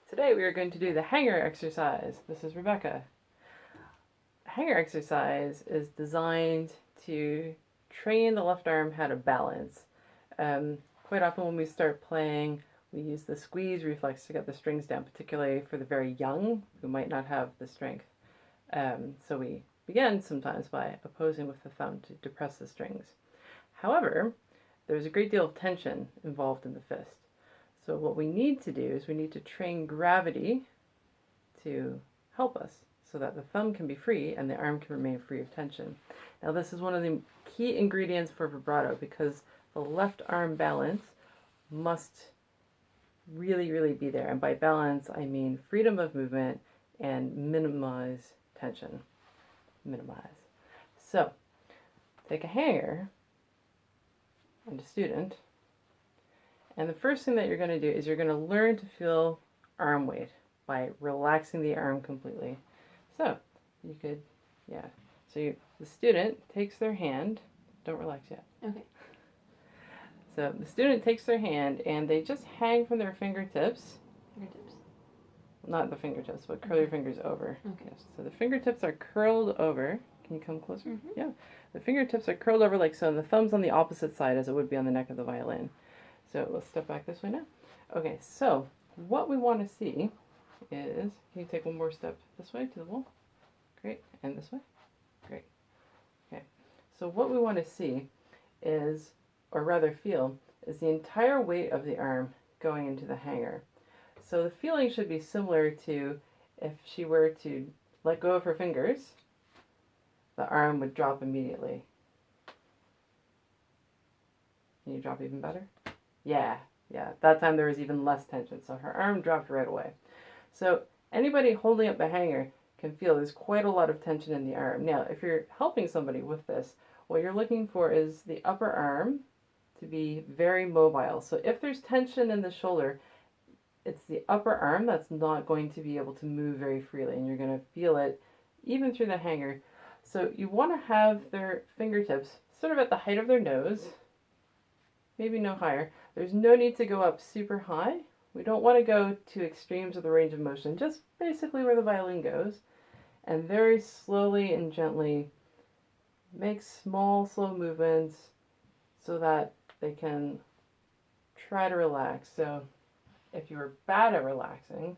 Today we are going to do the hanger exercise. This is Rebecca. Hanger exercise is designed to train the left arm how to balance. Quite often when we start playing, we use the squeeze reflex to get the strings down, particularly for the very young who might not have the strength. So we begin sometimes by opposing with the thumb to depress the strings. However, there's a great deal of tension involved in the fist. So what we need to do is we need to train gravity to help us so that the thumb can be free and the arm can remain free of tension. Now this is one of the key ingredients for vibrato because the left arm balance must really be there. And by balance, I mean freedom of movement and minimize tension. Minimize. So take a hanger and a student. And the first thing that you're going to do is you're going to learn to feel arm weight by relaxing the arm completely. So you could, So the student takes their hand. Don't relax yet. Okay. So the student takes their hand and they just hang from their fingertips. Fingertips. Not the fingertips, but curl your fingers over. Okay. Yes. So the fingertips are curled over. Can you come closer? Mm-hmm. Yeah. The fingertips are curled over like so, and the thumb's on the opposite side as it would be on the neck of the violin. So let's step back this way now. Okay, so what we want to see is, can you take one more step this way to the wall? Great, and this way? Great. Okay, so what we want to see is, or rather feel, is the entire weight of the arm going into the hanger. So the feeling should be similar to if she were to let go of her fingers, the arm would drop immediately. Can you drop even better? Yeah. That time there was even less tension, so her arm dropped right away. So anybody holding up the hanger can feel there's quite a lot of tension in the arm. Now, if you're helping somebody with this, what you're looking for is the upper arm to be very mobile. So if there's tension in the shoulder, it's the upper arm that's not going to be able to move very freely, and you're going to feel it even through the hanger. So you want to have their fingertips sort of at the height of their nose, maybe no higher. There's no need to go up super high. We don't want to go to extremes of the range of motion, just basically where the violin goes. And very slowly and gently make small, slow movements so that they can try to relax. So if you're bad at relaxing,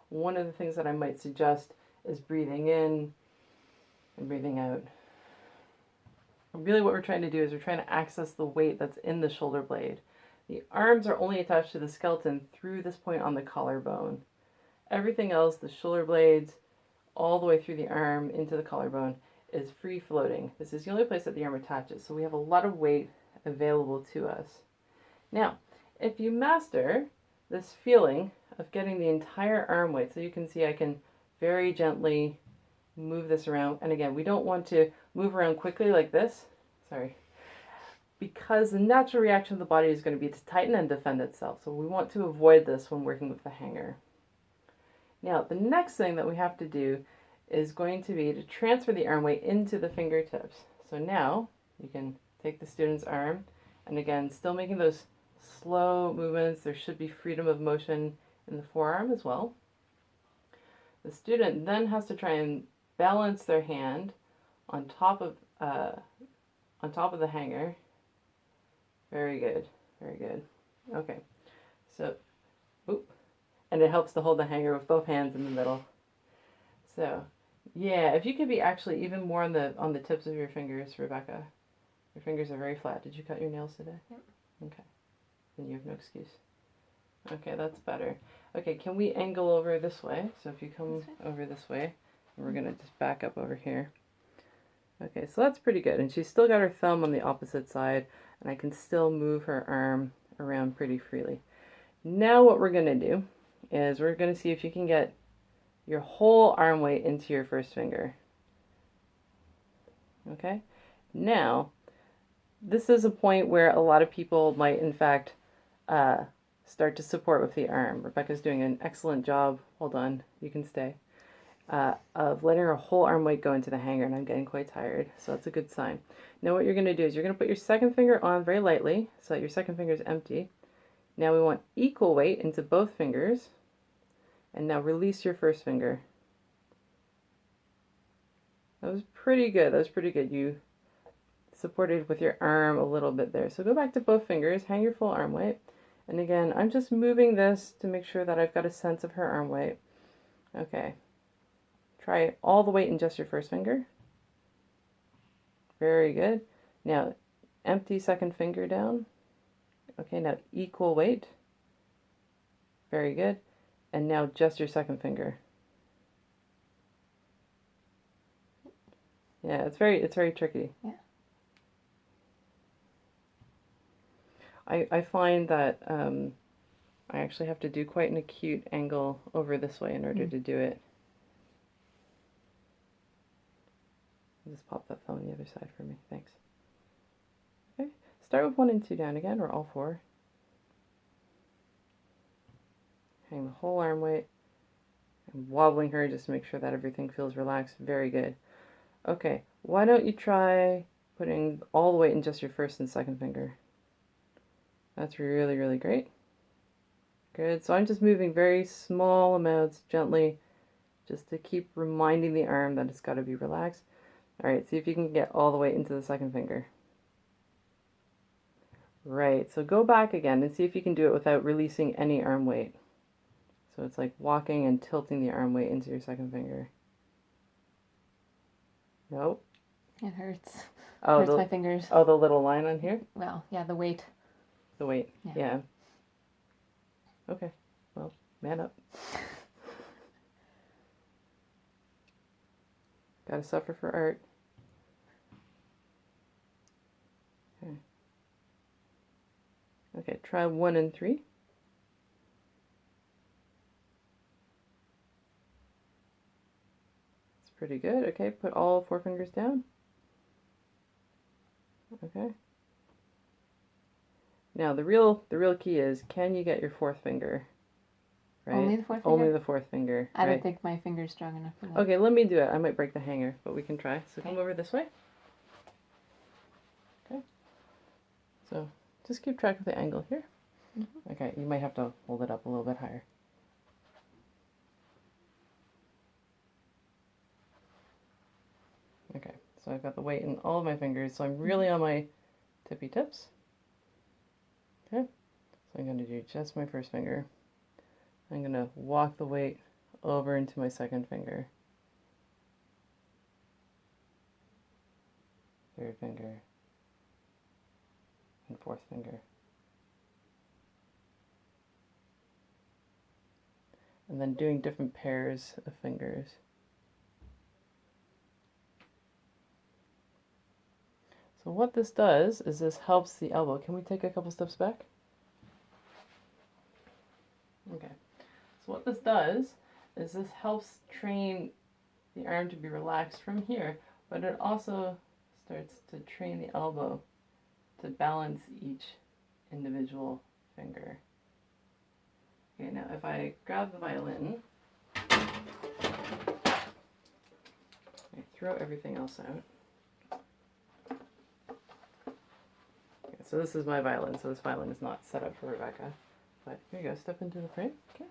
one of the things that I might suggest is breathing in and breathing out. Really what we're trying to do is we're trying to access the weight that's in the shoulder blade. The arms are only attached to the skeleton through this point on the collarbone. Everything else, the shoulder blades, all the way through the arm into the collarbone, is free floating. This is the only place that the arm attaches, so we have a lot of weight available to us. Now, if you master this feeling of getting the entire arm weight, so you can see I can very gently move this around, and again, we don't want to move around quickly like this, because the natural reaction of the body is going to be to tighten and defend itself. So we want to avoid this when working with the hanger. Now, the next thing that we have to do is going to be to transfer the arm weight into the fingertips. So now you can take the student's arm, and again, still making those slow movements. There should be freedom of motion in the forearm as well. The student then has to try and balance their hand on top of the hanger. Very good. Okay, so, and it helps to hold the hanger with both hands in the middle. So, yeah, if you could be actually even more on the tips of your fingers, Rebecca. Your fingers are very flat. Did you cut your nails today? Yep. Okay, then you have no excuse. Okay, that's better. Okay, can we angle over this way? So if you come over this way, we're going to just back up over here. Okay, so that's pretty good. And she's still got her thumb on the opposite side, and I can still move her arm around pretty freely. Now what we're going to do is we're going to see if you can get your whole arm weight into your first finger. Okay? Now, this is a point where a lot of people might, in fact, start to support with the arm. Rebecca's doing an excellent job. Hold on, you can stay. Of letting her whole arm weight go into the hanger, and I'm getting quite tired, so that's a good sign. Now what you're going to do is you're going to put your second finger on very lightly, so that your second finger is empty. Now we want equal weight into both fingers, And now release your first finger. That was pretty good. That was pretty good. You supported with your arm a little bit there. So go back to both fingers, hang your full arm weight. And again, I'm just moving this to make sure that I've got a sense of her arm weight. Okay. Try all the weight in just your first finger. Very good. Now, empty second finger down. Okay, now equal weight. Very good. And now just your second finger. Yeah, it's very tricky. Yeah. I find that I actually have to do quite an acute angle over this way in order to do it. Just pop that phone the other side for me. Thanks. Okay. Start with 1 and 2 down again, or all 4. Hang the whole arm weight. I'm wobbling her just to make sure that everything feels relaxed. Very good. Okay. Why don't you try putting all the weight in just your first and second finger? That's really, really great. Good. So I'm just moving very small amounts gently just to keep reminding the arm that it's got to be relaxed. All right, see if you can get all the way into the second finger. Right, so go back again and see if you can do it without releasing any arm weight. So it's like walking and tilting the arm weight into your second finger. Nope. It hurts. Oh, Hurts my fingers. Oh, the little line on here? Well, yeah, the weight. The weight, yeah. Okay, well, man up. Gotta suffer for art. Okay. Okay, try 1 and 3. It's pretty good. Okay, put all 4 fingers down. Okay. Now the real key is, can you get your 4th finger? Right? Only the 4th finger? Only the 4th finger. I don't think my finger's strong enough for that. Okay, let me do it. I might break the hanger, but we can try. So come over this way. Okay. So just keep track of the angle here. Mm-hmm. Okay, you might have to hold it up a little bit higher. Okay, so I've got the weight in all of my fingers, so I'm really on my tippy tips. Okay, so I'm going to do just my first finger. I'm going to walk the weight over into my second finger. Third finger. And 4th finger. And then doing different pairs of fingers. So what this does is this helps the elbow. Can we take a couple steps back? Okay. So what this does is this helps train the arm to be relaxed from here, but it also starts to train the elbow to balance each individual finger. Okay, now if I grab the violin, I throw everything else out. Okay, so this is my violin, so this violin is not set up for Rebecca. But here you go, step into the frame. Okay,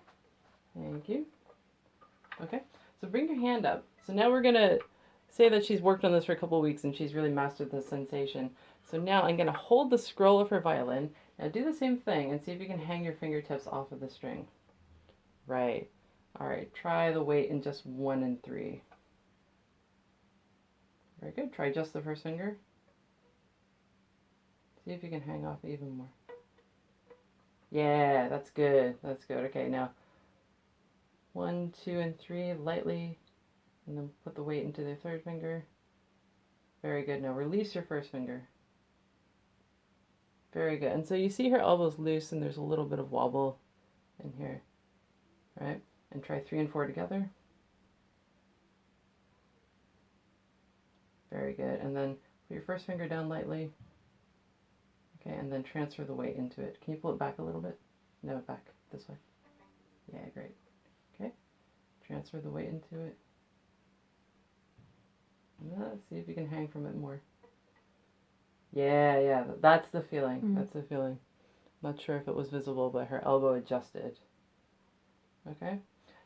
thank you. Okay, so bring your hand up. So now we're going to say that she's worked on this for a couple weeks and she's really mastered the sensation. So now I'm going to hold the scroll of her violin. Now do the same thing and see if you can hang your fingertips off of the string. Right. All right, try the weight in just 1 and 3. Very good. Try just the first finger. See if you can hang off even more. Yeah, that's good. That's good. Okay, now 1, 2, and 3 lightly, and then put the weight into the third finger. Very good. Now release your first finger. Very good. And so you see her elbows loose and there's a little bit of wobble in here, right? And try 3 and 4 together. Very good. And then put your first finger down lightly. Okay, and then transfer the weight into it. Can you pull it back a little bit? No, back this way. Yeah, great. Okay, transfer the weight into it. Let's see if you can hang from it more. Yeah, that's the feeling. Mm-hmm. That's the feeling. Not sure if it was visible, but her elbow adjusted. Okay,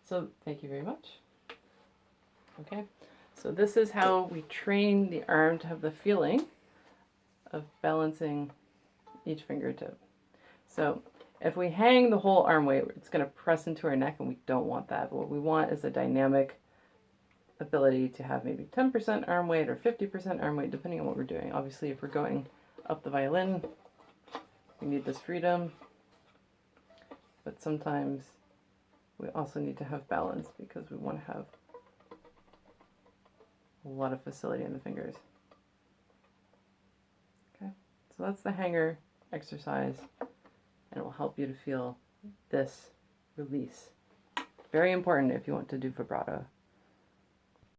So thank you very much. Okay, so this is how we train the arm to have the feeling of balancing each fingertip. So if we hang the whole arm weight, it's going to press into our neck, and we don't want that. But what we want is a dynamic ability to have maybe 10% arm weight or 50% arm weight, depending on what we're doing. Obviously, if we're going up the violin, we need this freedom. But sometimes we also need to have balance because we want to have a lot of facility in the fingers. Okay, so that's the hanger exercise, and it will help you to feel this release. Very important if you want to do vibrato.